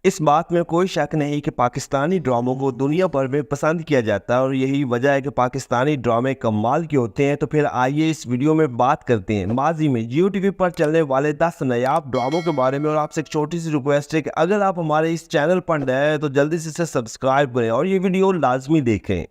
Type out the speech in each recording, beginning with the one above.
इस बात में कोई शक नहीं कि पाकिस्तानी ड्रामों को दुनिया भर में पसंद किया जाता है और यही वजह है कि पाकिस्तानी ड्रामे कमाल के होते हैं। तो फिर आइए इस वीडियो में बात करते हैं माजी में जियो टीवी पर चलने वाले 10 नायाब ड्रामों के बारे में। और आपसे एक छोटी सी रिक्वेस्ट है कि अगर आप हमारे इस चैनल पर नए हैं तो जल्दी से इसे सब्सक्राइब करें और ये वीडियो लाजमी देखें।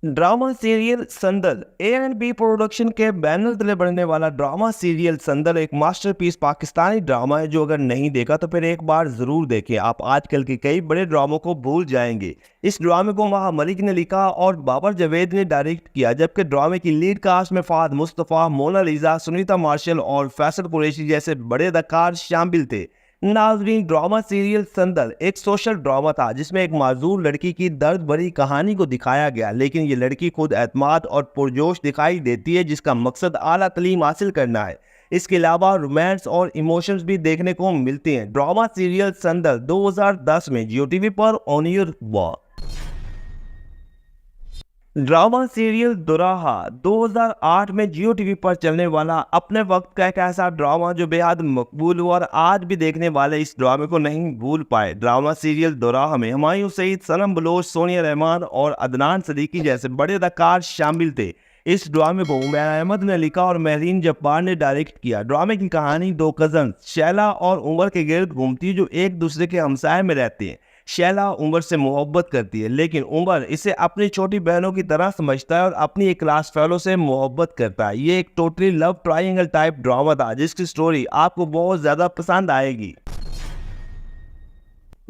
ड्रामा सीरियल संदल A&B प्रोडक्शन के बैनर तले बनने वाला ड्रामा सीरियल संदल एक मास्टरपीस पाकिस्तानी ड्रामा है जो अगर नहीं देखा तो फिर एक बार जरूर देखें। आप आजकल के कई बड़े ड्रामों को भूल जाएंगे। इस ड्रामे को महा मलिक ने लिखा और बाबर जावेद ने डायरेक्ट किया, जबकि ड्रामे की लीड कास्ट में फाद मुस्तफ़ा, मोनालिसा, सुनीता मार्शल और फैसल कुरैशी जैसे बड़े अदाकार शामिल थे। नाजरीन, ड्रामा सीरियल संदल एक सोशल ड्रामा था जिसमें एक माजूर लड़की की दर्द भरी कहानी को दिखाया गया, लेकिन ये लड़की खुद एतमाद और पुरजोश दिखाई देती है जिसका मकसद आला तालीम हासिल करना है। इसके अलावा रोमांस और इमोशंस भी देखने को मिलते हैं। ड्रामा सीरियल संदल 2010 में जियो टीवी पर ऑन एयर हुआ। ड्रामा सीरियल दुराहा 2008 में जियो टीवी पर चलने वाला अपने वक्त का एक ऐसा ड्रामा जो बेहद मकबूल हुआ और आज भी देखने वाले इस ड्रामे को नहीं भूल पाए। ड्रामा सीरियल दुराहा में हुमायूं सईद, सनम बलोच, सोनिया रहमान और अदनान सदीकी जैसे बड़े अदाकार शामिल थे। इस ड्रामे को उमर अहमद ने लिखा और महरीन जब्बार ने डायरेक्ट किया। ड्रामे की कहानी दो कजन शैला और उमर के गिर्द घूमती है जो एक दूसरे के हमसाये में रहते हैं। शैला उमर से मोहब्बत करती है, लेकिन उमर इसे अपनी छोटी बहनों की तरह समझता है और अपनी एक क्लास फेलो से मोहब्बत करता है। ये एक totally love triangle type drama था जिसकी स्टोरी आपको बहुत ज़्यादा पसंद आएगी।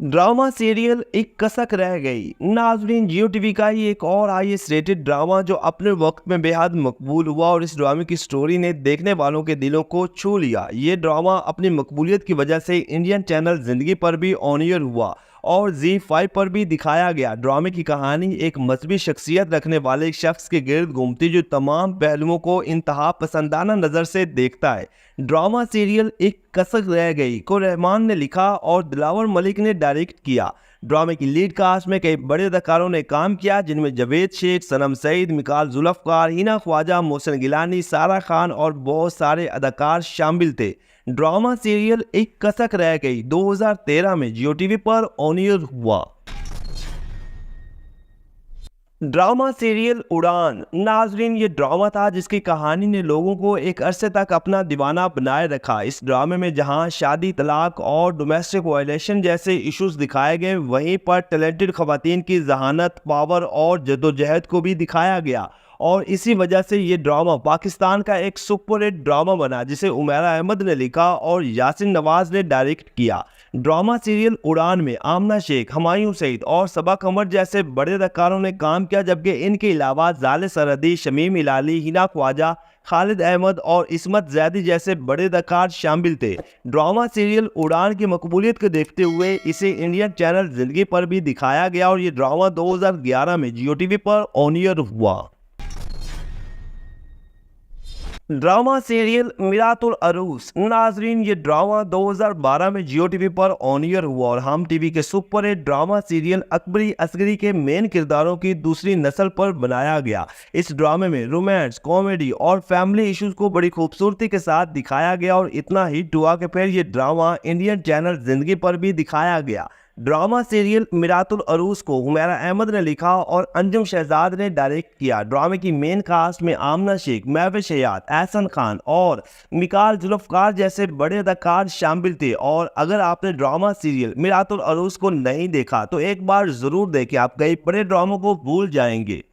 ड्रामा सीरियल एक कसक रह गई। नाजरीन, जियो टीवी का ही एक और हाईएस्ट रेटेड ड्रामा जो अपने वक्त में बेहद मकबूल हुआ और इस ड्रामे की स्टोरी ने देखने वालों के दिलों को छू लिया। ये ड्रामा अपनी मकबूलियत की वजह से इंडियन चैनल जिंदगी पर भी ऑन एयर हुआ और Z5 पर भी दिखाया गया। ड्रामे की कहानी एक मजहबी शख्सियत रखने वाले एक शख्स के गिर्द घूमती जो तमाम पहलुओं को इंतहा पसंदाना नज़र से देखता है। ड्रामा सीरियल एक कसक रह गई को रहमान ने लिखा और दिलावर मलिक ने डायरेक्ट किया। ड्रामे की लीड कास्ट में कई बड़े अदाकारों ने काम किया जिनमें जावेद शेख, सनम सईद, मिकाल जुल्फकार, हिना ख्वाजा, मोहसिन गिलानी, सारा खान और बहुत सारे अदाकार शामिल थे। ड्रामा सीरियल एक कसक रह गई 2013 में जियो टीवी पर ऑन एयर हुआ। ड्रामा सीरियल उड़ान। नाजरीन, ये ड्रामा था जिसकी कहानी ने लोगों को एक अरसे तक अपना दीवाना बनाए रखा। इस ड्रामे में जहां शादी, तलाक और डोमेस्टिक वायलेशन जैसे इश्यूज दिखाए गए, वहीं पर टैलेंटेड खवातीन की जहानत, पावर और जद्दोजहद को भी दिखाया गया और इसी वजह से ये ड्रामा पाकिस्तान का एक सुपर हिट ड्रामा बना जिसे उमर अहमद ने लिखा और यासिन नवाज ने डायरेक्ट किया। ड्रामा सीरियल उड़ान में आमना शेख, हुमायूं सईद और सबा कमर जैसे बड़े अदाकारों ने काम किया, जबकि इनके अलावा जाले सरहदी, शमीम इलाली, हिना ख्वाजा, खालिद अहमद और इस्मत जैदी जैसे बड़े अदाकार शामिल थे। ड्रामा सीरियल उड़ान की मकबूलियत को देखते हुए इसे इंडियन चैनल जिंदगी पर भी दिखाया गया और ये ड्रामा 2011 में जियो टीवी पर ऑन एयर हुआ। Drama serial मिरातुल अरूस। नाजरीन, ये ड्रामा 2012 में जियो टीवी पर ऑन एयर हुआ और हम टीवी के super hit drama serial Akbari Asghari के मेन किरदारों की दूसरी नस्ल पर बनाया गया। इस ड्रामे में रोमांस, कॉमेडी और फैमिली इश्यूज को बड़ी खूबसूरती के साथ दिखाया गया और इतना हिट हुआ कि फिर ये ड्रामा इंडियन चैनल जिंदगी पर भी दिखाया गया। ड्रामा सीरियल मिरातुल अरूस को हुमैरा अहमद ने लिखा और अंजुम शहजाद ने डायरेक्ट किया। ड्रामे की मेन कास्ट में आमना शेख, महविश हयात, एहसन खान और मिकाल जुल्फकार जैसे बड़े अदाकार शामिल थे। और अगर आपने ड्रामा सीरियल मिरातुल अरूस को नहीं देखा तो एक बार जरूर देखें, आप कई बड़े ड्रामों को भूल जाएंगे।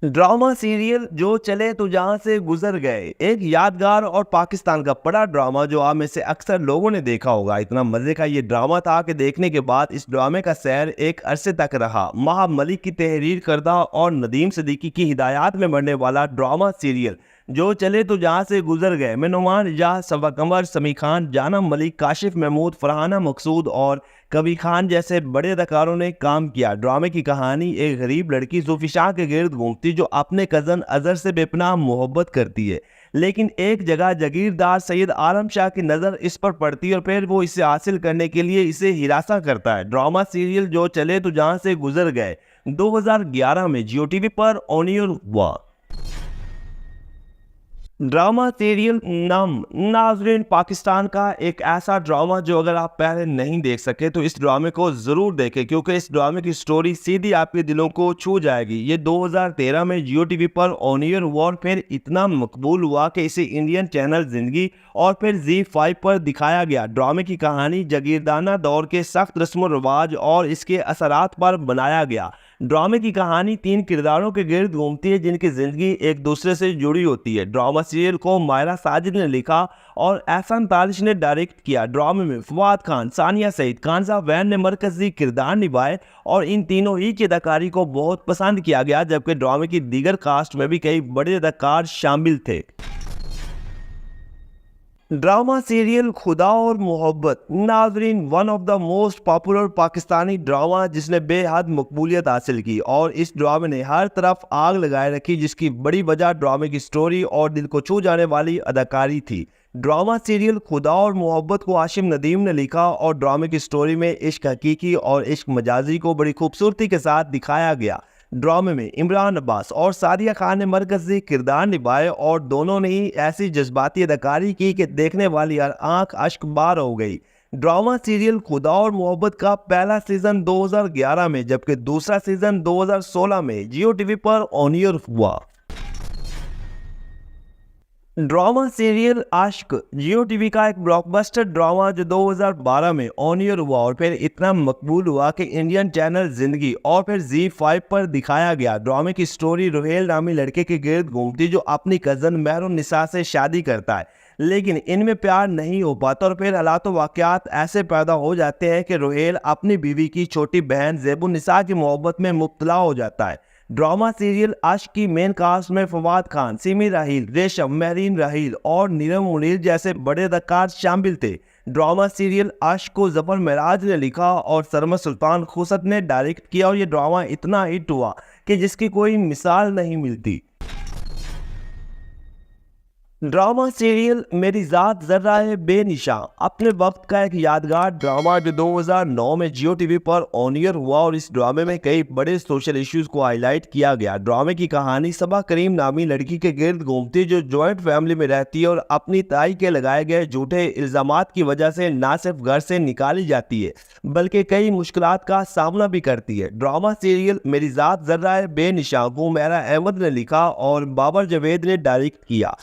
ड्रामा सीरियल जो चले तो जहां से गुजर गए, एक यादगार और पाकिस्तान का बड़ा ड्रामा जो आप में से अक्सर लोगों ने देखा होगा। इतना मजे का ये ड्रामा था कि देखने के बाद इस ड्रामे का सैर एक अरसे तक रहा। महा मलिक की तहरीर करदा और नदीम सिद्दीकी की हिदायत में बनने वाला ड्रामा सीरियल जो चले तो जहां से गुजर गए में नुमान इजाज, सबा कमर, समी खान, जाना मलिक, काशिफ महमूद, फरहाना मकसूद और कबीर खान जैसे बड़े अदाकारों ने काम किया। ड्रामे की कहानी एक गरीब लड़की ज़ुल्फ़ी शाह के गिर्द घूमती जो अपने कज़न अजहर से बेपनाह मोहब्बत करती है, लेकिन एक जगह जागीरदार सैयद आलम शाह की नज़र इस पर पड़ती है और फिर वो इसे हासिल करने के लिए इसे हिरासा करता है। ड्रामा सीरियल जो चले तो जहां से गुजर गए 2011 में जियो टीवी पर ऑन एयर हुआ। ड्रामा सीरियल नम नाजरीन पाकिस्तान का एक ऐसा ड्रामा जो अगर आप पहले नहीं देख सके तो इस ड्रामे को ज़रूर देखें, क्योंकि इस ड्रामे की स्टोरी सीधी आपके दिलों को छू जाएगी। ये 2013 में जियो टीवी पर ऑन एयर हुआ और फिर इतना मकबूल हुआ कि इसे इंडियन चैनल जिंदगी और फिर ZEE5 पर दिखाया गया। ड्रामे की कहानी जागीरदाना दौर के सख्त रस्म व रिवाज और इसके असरात पर बनाया गया। ड्रामे की कहानी 3 किरदारों के गिर्द घूमती है जिनकी जिंदगी एक दूसरे से जुड़ी होती है। ड्रामा सीरियल को मायरा साजिद ने लिखा और एहसान तारिश ने डायरेक्ट किया। ड्रामे में फवाद खान, सानिया सईद, कांजा वैन ने मरकजी किरदार निभाए और इन तीनों ही की अदाकारी को बहुत पसंद किया गया, जबकि ड्रामे की दीगर कास्ट में भी कई बड़े अदाकार शामिल थे। ड्रामा सीरियल खुदा और मोहब्बत नाजरीन one of the most popular Pakistani drama जिसने बेहद मकबूलियत हासिल की और इस ड्रामे ने हर तरफ आग लगाए रखी, जिसकी बड़ी वजह ड्रामे की स्टोरी और दिल को छू जाने वाली अदाकारी थी। ड्रामा सीरियल खुदा और मोहब्बत को आशिम नदीम ने लिखा और ड्रामे की स्टोरी में इश्क हकीकी और इश्क मजाजी को बड़ी खूबसूरती के साथ दिखाया गया। ड्रामे में इमरान अब्बास और सादिया खान ने मरकजी किरदार निभाए और दोनों ने ही ऐसी जज्बाती अदाकारी की कि देखने वाली हर आंख अश्क बार हो गई। ड्रामा सीरियल खुदा और मोहब्बत का पहला सीजन 2011 में जबकि दूसरा सीजन 2016 में जियो टीवी पर ऑन एयर हुआ। ड्रामा सीरियल आश्क जियो टीवी का एक ब्लॉकबस्टर ड्रामा जो 2012 में ऑन एयर हुआ और फिर इतना मकबूल हुआ कि इंडियन चैनल जिंदगी और फिर ZEE5 पर दिखाया गया। ड्रामे की स्टोरी रोहेल नामी लड़के के गिर्द घूमती जो अपनी कज़न मेहरुन्निसा से शादी करता है, लेकिन इनमें प्यार नहीं हो पाता और फिर हालात वाक़यात ऐसे पैदा हो जाते हैं कि रोहेल अपनी बीवी की छोटी बहन ज़ेबुन्निसा की मोहब्बत में मुब्तला हो जाता है। ड्रामा सीरियल आश्क की मेन कास्ट में फवाद खान, सिमी राहील, रेशम, महरीन राहील और नीरम मुनीर जैसे बड़े अदाकार शामिल थे। ड्रामा सीरियल आश्क को जफर महराज ने लिखा और सरमद सुल्तान खुसत ने डायरेक्ट किया और ये ड्रामा इतना हिट हुआ कि जिसकी कोई मिसाल नहीं मिलती। ड्रामा सीरियल मेरी ज़ात ज़र्रा है बेनिशा अपने वक्त का एक यादगार ड्रामा जो 2009 में जियो टीवी पर ऑन एयर हुआ और इस ड्रामे में कई बड़े सोशल इश्यूज को हाईलाइट किया गया। ड्रामे की कहानी सबा करीम नामी लड़की के गिर्द घूमती जो जॉइंट फैमिली में रहती है और अपनी ताई के लगाए गए झूठे इल्जामात की वजह से ना सिर्फ घर से निकाली जाती है बल्कि कई मुश्किलात का सामना भी करती है। ड्रामा सीरियल मेरी ज़ात ज़र्रा है बेनिशा को हुमैरा अहमद ने लिखा और बाबर जावेद ने डायरेक्ट किया।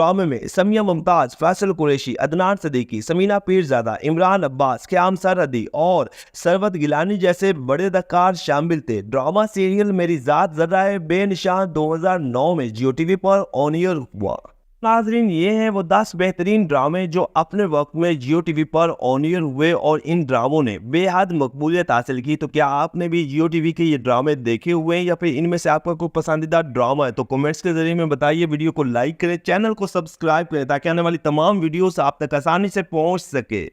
ड्रामे में समिया मुमताज, फैसल कुरैशी, अदनान सदीकी, समीना पीरजादा, इमरान अब्बास, क़याम सरहदी और सरवत गिलानी जैसे बड़े अदाकार शामिल थे। ड्रामा सीरियल मेरी ज़ात ज़र्रा है बेनिशान 2009 में जियो टीवी पर ऑन एयर हुआ। नाजरीन ये हैं वो 10 बेहतरीन ड्रामे जो अपने वक्त में जियो टीवी पर ऑन एयर हुए और इन ड्रामों ने बेहद मकबूलियत हासिल की। तो क्या आपने भी जियो टीवी के ये ड्रामे देखे हुए हैं या फिर इनमें से आपका कोई पसंदीदा ड्रामा है? तो कमेंट्स के जरिए में बताइए। वीडियो को लाइक करें, चैनल को सब्सक्राइब करें ताकि आने वाली तमाम वीडियोस आप तक आसानी से पहुंच सके।